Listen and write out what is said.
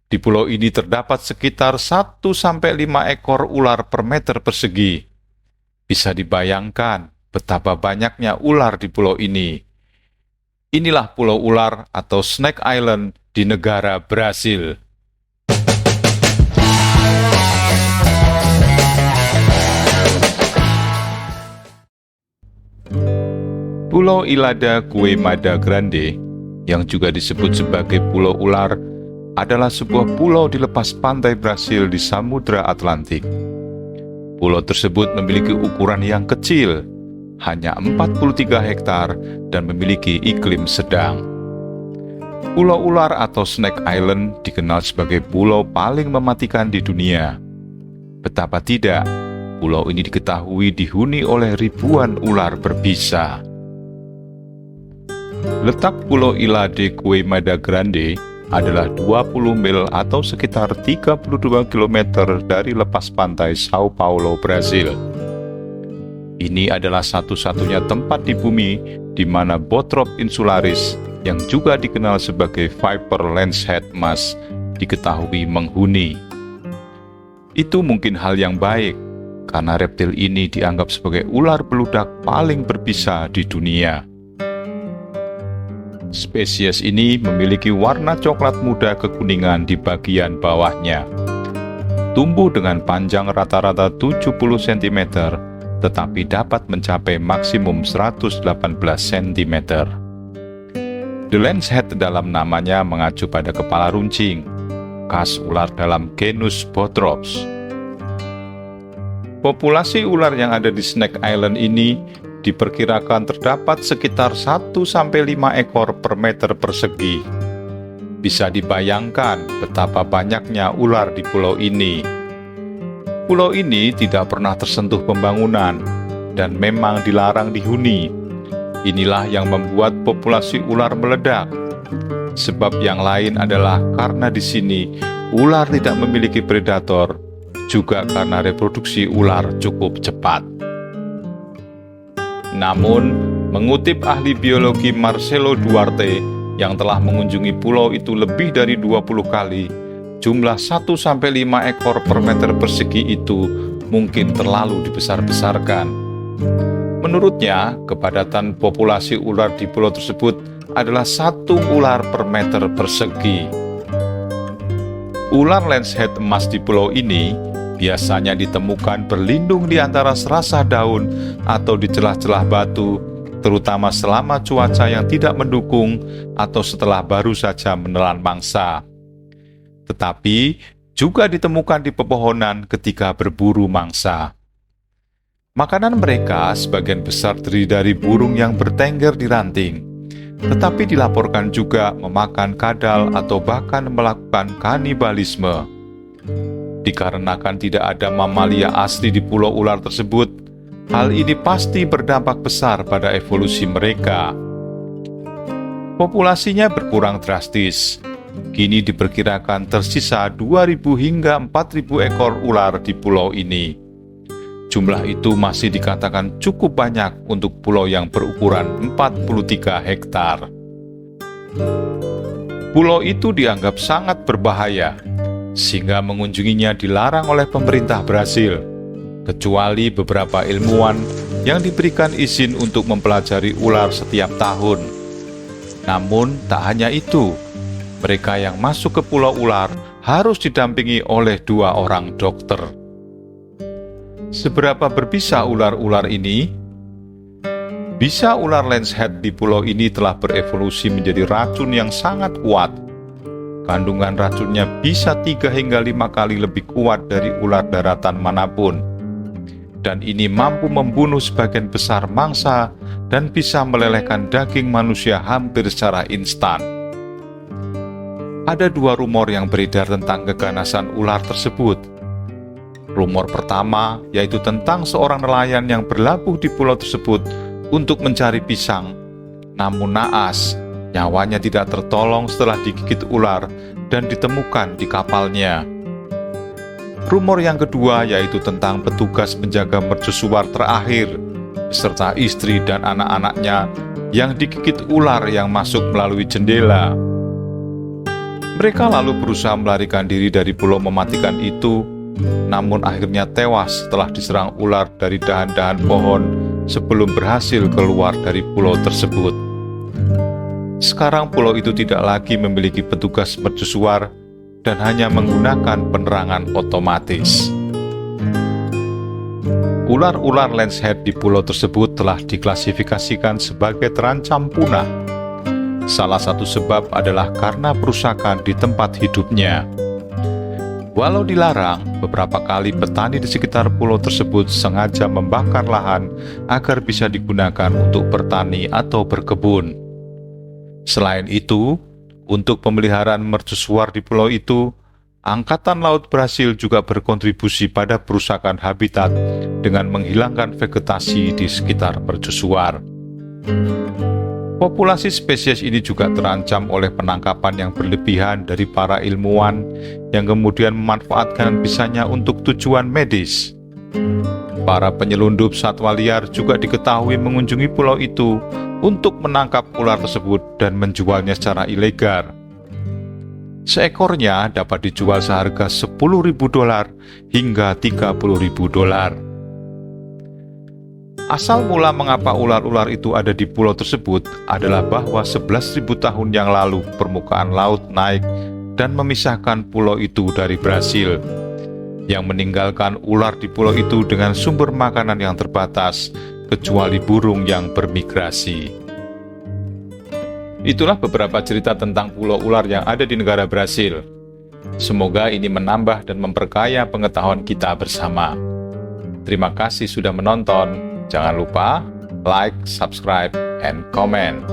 Di pulau ini terdapat sekitar 1-5 ekor ular per meter persegi. Bisa dibayangkan betapa banyaknya ular di pulau ini. Inilah pulau ular atau Snake Island di negara Brasil. Pulau Ilha da Queimada Grande, yang juga disebut sebagai Pulau Ular, adalah sebuah pulau di lepas pantai Brasil di Samudra Atlantik. Pulau tersebut memiliki ukuran yang kecil, hanya 43 hektar dan memiliki iklim sedang. Pulau Ular atau Snake Island dikenal sebagai pulau paling mematikan di dunia. Betapa tidak, pulau ini diketahui dihuni oleh ribuan ular berbisa. Letak Pulau Ilha da Queimada Grande adalah 20 mil atau sekitar 32 km dari lepas pantai Sao Paulo, Brasil. Ini adalah satu-satunya tempat di bumi di mana Botrop insularis, yang juga dikenal sebagai Viper lancehead mas, diketahui menghuni. Itu mungkin hal yang baik, karena reptil ini dianggap sebagai ular beludak paling berbisa di dunia. Spesies ini memiliki warna coklat muda kekuningan di bagian bawahnya. Tumbuh dengan panjang rata-rata 70 cm, tetapi dapat mencapai maksimum 118 cm. The Lancehead dalam namanya mengacu pada kepala runcing, khas ular dalam genus Bothrops. Populasi ular yang ada di Snake Island ini diperkirakan terdapat sekitar 1-5 ekor per meter persegi. Bisa dibayangkan betapa banyaknya ular di pulau ini. Pulau ini tidak pernah tersentuh pembangunan dan memang dilarang dihuni. Inilah yang membuat populasi ular meledak. Sebab yang lain adalah karena di sini ular tidak memiliki predator, juga karena reproduksi ular cukup cepat. Namun, mengutip ahli biologi Marcelo Duarte yang telah mengunjungi pulau itu lebih dari 20 kali, jumlah 1-5 ekor per meter persegi itu mungkin terlalu dibesar-besarkan. Menurutnya, kepadatan populasi ular di pulau tersebut adalah 1 ular per meter persegi. Ular lancehead emas di pulau ini biasanya ditemukan berlindung di antara serasah daun atau di celah-celah batu, terutama selama cuaca yang tidak mendukung atau setelah baru saja menelan mangsa. Tetapi juga ditemukan di pepohonan ketika berburu mangsa. Makanan mereka sebagian besar terdiri dari burung yang bertengger di ranting, tetapi dilaporkan juga memakan kadal atau bahkan melakukan kanibalisme. Dikarenakan tidak ada mamalia asli di pulau ular tersebut, hal ini pasti berdampak besar pada evolusi mereka. Populasinya berkurang drastis. Kini diperkirakan tersisa 2.000 hingga 4.000 ekor ular di pulau ini. Jumlah itu masih dikatakan cukup banyak untuk pulau yang berukuran 43 hektar. Pulau itu dianggap sangat berbahaya, sehingga mengunjunginya dilarang oleh pemerintah Brasil, kecuali beberapa ilmuwan yang diberikan izin untuk mempelajari ular setiap tahun. Namun, tak hanya itu, mereka yang masuk ke pulau ular harus didampingi oleh 2 orang dokter. Seberapa berbisa ular-ular ini? Bisa ular lancehead di pulau ini telah berevolusi menjadi racun yang sangat kuat. Kandungan racunnya bisa 3 hingga 5 kali lebih kuat dari ular daratan manapun. Dan ini mampu membunuh sebagian besar mangsa dan bisa melelehkan daging manusia hampir secara instan. Ada 2 rumor yang beredar tentang keganasan ular tersebut. Rumor pertama yaitu tentang seorang nelayan yang berlabuh di pulau tersebut untuk mencari pisang. Namun naas, nyawanya tidak tertolong setelah digigit ular dan ditemukan di kapalnya. Rumor yang kedua yaitu tentang petugas penjaga mercusuar terakhir, beserta istri dan anak-anaknya yang digigit ular yang masuk melalui jendela. Mereka lalu berusaha melarikan diri dari pulau mematikan itu, namun akhirnya tewas setelah diserang ular dari dahan-dahan pohon sebelum berhasil keluar dari pulau tersebut. Sekarang pulau itu tidak lagi memiliki petugas mercusuar dan hanya menggunakan penerangan otomatis. Ular-ular lancehead di pulau tersebut telah diklasifikasikan sebagai terancam punah. Salah satu sebab adalah karena perusakan di tempat hidupnya. Walau dilarang, beberapa kali petani di sekitar pulau tersebut sengaja membakar lahan agar bisa digunakan untuk bertani atau berkebun. Selain itu, untuk pemeliharaan mercusuar di pulau itu, Angkatan Laut Brasil juga berkontribusi pada perusakan habitat dengan menghilangkan vegetasi di sekitar mercusuar. Populasi spesies ini juga terancam oleh penangkapan yang berlebihan dari para ilmuwan yang kemudian memanfaatkan bisanya untuk tujuan medis. Para penyelundup satwa liar juga diketahui mengunjungi pulau itu untuk menangkap ular tersebut dan menjualnya secara ilegal. Seekornya dapat dijual seharga $10.000 hingga $30.000. Asal mula mengapa ular-ular itu ada di pulau tersebut adalah bahwa 11.000 tahun yang lalu permukaan laut naik dan memisahkan pulau itu dari Brasil, yang meninggalkan ular di pulau itu dengan sumber makanan yang terbatas, kecuali burung yang bermigrasi. Itulah beberapa cerita tentang pulau ular yang ada di negara Brasil. Semoga ini menambah dan memperkaya pengetahuan kita bersama. Terima kasih sudah menonton. Jangan lupa like, subscribe, and comment.